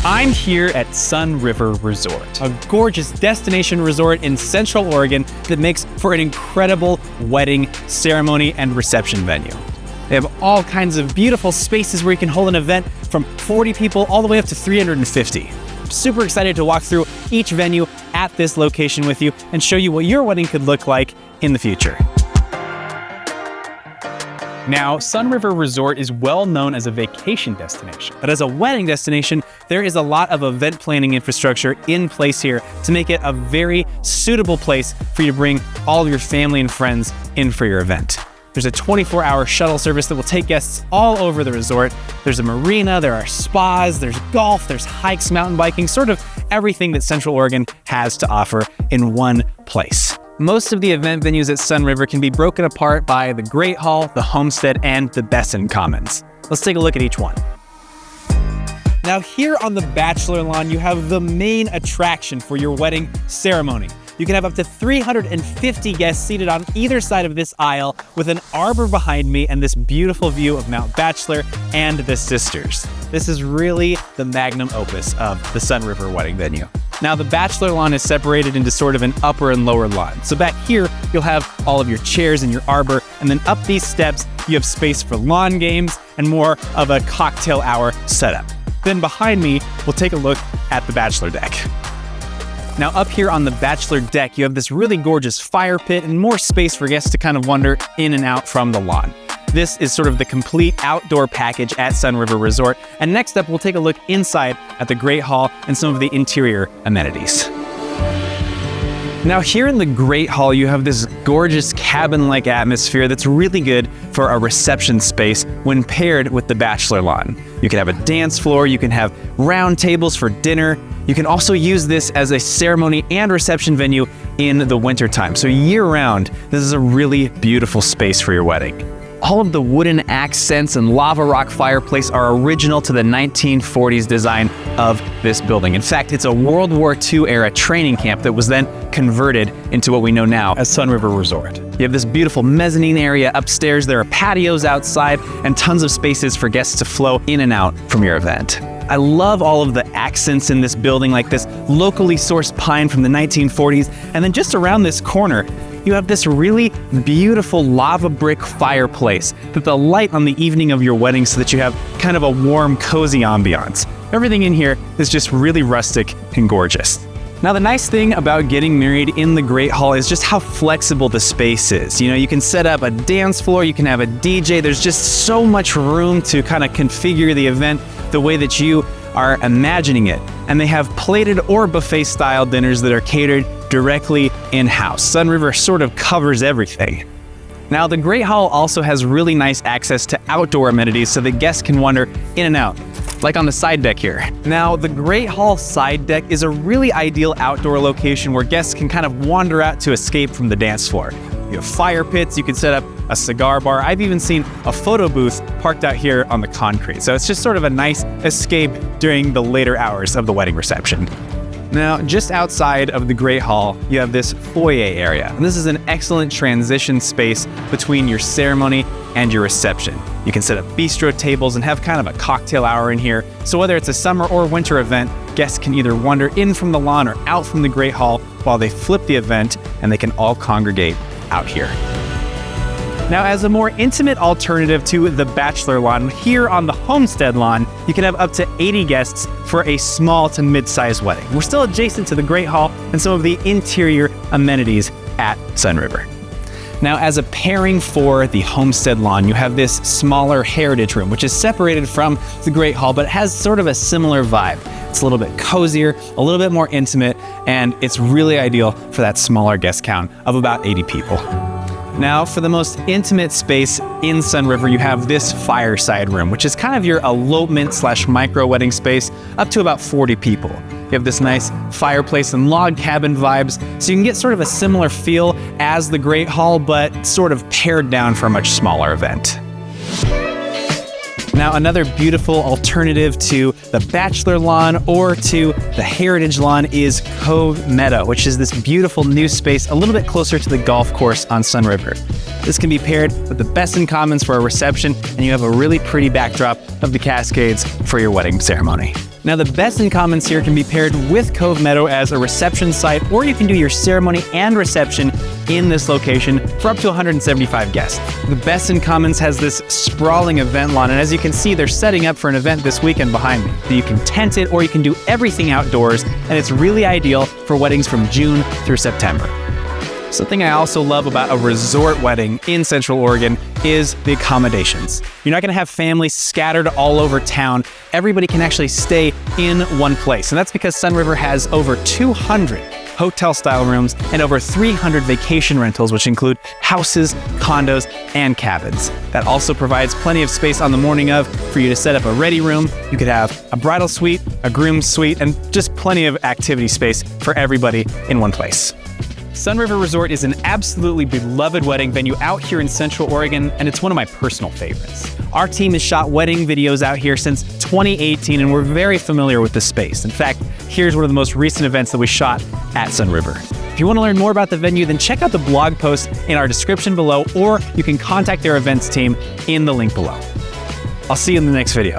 I'm here at Sunriver Resort, a gorgeous destination resort in Central Oregon that makes for an incredible wedding, ceremony, and reception venue. They have all kinds of beautiful spaces where you can hold an event from 40 people all the way up to 350. I'm super excited to walk through each venue at this location with you and show you what your wedding could look like in the future. Now, Sunriver Resort is well known as a vacation destination, but as a wedding destination, there is a lot of event planning infrastructure in place here to make it a very suitable place for you to bring all of your family and friends in for your event. There's a 24-hour shuttle service that will take guests all over the resort. There's a marina, there are spas, there's golf, there's hikes, mountain biking, sort of everything that Central Oregon has to offer in one place. Most of the event venues at Sunriver can be broken apart by the Great Hall, the Homestead, and the Besson Commons. Let's take a look at each one. Now here on the Bachelor Lawn, you have the main attraction for your wedding ceremony. You can have up to 350 guests seated on either side of this aisle with an arbor behind me and this beautiful view of Mount Bachelor and the sisters. This is really the magnum opus of the Sunriver wedding venue. Now the Bachelor Lawn is separated into sort of an upper and lower lawn. So back here, you'll have all of your chairs and your arbor, and then up these steps, you have space for lawn games and more of a cocktail hour setup. Then behind me, we'll take a look at the Bachelor deck. Now up here on the Bachelor deck, you have this really gorgeous fire pit and more space for guests to kind of wander in and out from the lawn. This is sort of the complete outdoor package at Sunriver Resort. And next up, we'll take a look inside at the Great Hall and some of the interior amenities. Now here in the Great Hall, you have this gorgeous cabin-like atmosphere that's really good for a reception space when paired with the Bachelor Lawn. You can have a dance floor, you can have round tables for dinner. You can also use this as a ceremony and reception venue in the wintertime. So year-round, this is a really beautiful space for your wedding. All of the wooden accents and lava rock fireplace are original to the 1940s design of this building. In fact, it's a World War II era training camp that was then converted into what we know now as Sunriver Resort. You have this beautiful mezzanine area upstairs, there are patios outside, and tons of spaces for guests to flow in and out from your event. I love all of the accents in this building, like this locally sourced pine from the 1940s, and then just around this corner, you have this really beautiful lava brick fireplace that they'll light on the evening of your wedding so that you have kind of a warm, cozy ambiance. Everything in here is just really rustic and gorgeous. Now, the nice thing about getting married in the Great Hall is just how flexible the space is. You know, you can set up a dance floor, you can have a DJ, there's just so much room to kind of configure the event the way that you are imagining it. And they have plated or buffet style dinners that are catered directly in-house. Sunriver sort of covers everything. Now, the Great Hall also has really nice access to outdoor amenities so that guests can wander in and out, like on the side deck here. Now, the Great Hall side deck is a really ideal outdoor location where guests can kind of wander out to escape from the dance floor. You have fire pits, you can set up a cigar bar. I've even seen a photo booth parked out here on the concrete. So it's just sort of a nice escape during the later hours of the wedding reception. Now, just outside of the Great Hall, you have this foyer area. And this is an excellent transition space between your ceremony and your reception. You can set up bistro tables and have kind of a cocktail hour in here. So whether it's a summer or winter event, guests can either wander in from the lawn or out from the Great Hall while they flip the event, and they can all congregate out here. Now, as a more intimate alternative to the Bachelor Lawn, here on the Homestead Lawn, you can have up to 80 guests for a small to mid-sized wedding. We're still adjacent to the Great Hall and some of the interior amenities at Sunriver. Now, as a pairing for the Homestead Lawn, you have this smaller heritage room, which is separated from the Great Hall, but it has sort of a similar vibe. It's a little bit cozier, a little bit more intimate, and it's really ideal for that smaller guest count of about 80 people. Now, for the most intimate space in Sunriver, you have this Fireside Room, which is kind of your elopement/micro wedding space up to about 40 people. You have this nice fireplace and log cabin vibes, so you can get sort of a similar feel as the Great Hall, but sort of pared down for a much smaller event. Now, another beautiful alternative to the Bachelor Lawn or to the Heritage Lawn is Cove Meadow, which is this beautiful new space a little bit closer to the golf course on Sunriver. This can be paired with the Besson Commons for a reception, and you have a really pretty backdrop of the Cascades for your wedding ceremony. Now, the Besson Commons here can be paired with Cove Meadow as a reception site, or you can do your ceremony and reception in this location for up to 175 guests. The Besson Commons has this sprawling event lawn, and as you can see, they're setting up for an event this weekend behind me. So you can tent it, or you can do everything outdoors, and it's really ideal for weddings from June through September. Something I also love about a resort wedding in Central Oregon is the accommodations. You're not gonna have families scattered all over town. Everybody can actually stay in one place. And that's because Sunriver has over 200 hotel-style rooms and over 300 vacation rentals, which include houses, condos, and cabins. That also provides plenty of space on the morning of for you to set up a ready room. You could have a bridal suite, a groom's suite, and just plenty of activity space for everybody in one place. Sunriver Resort is an absolutely beloved wedding venue out here in Central Oregon, and it's one of my personal favorites. Our team has shot wedding videos out here since 2018, and we're very familiar with the space. In fact, here's one of the most recent events that we shot at Sunriver. If you want to learn more about the venue, then check out the blog post in our description below, or you can contact their events team in the link below. I'll see you in the next video.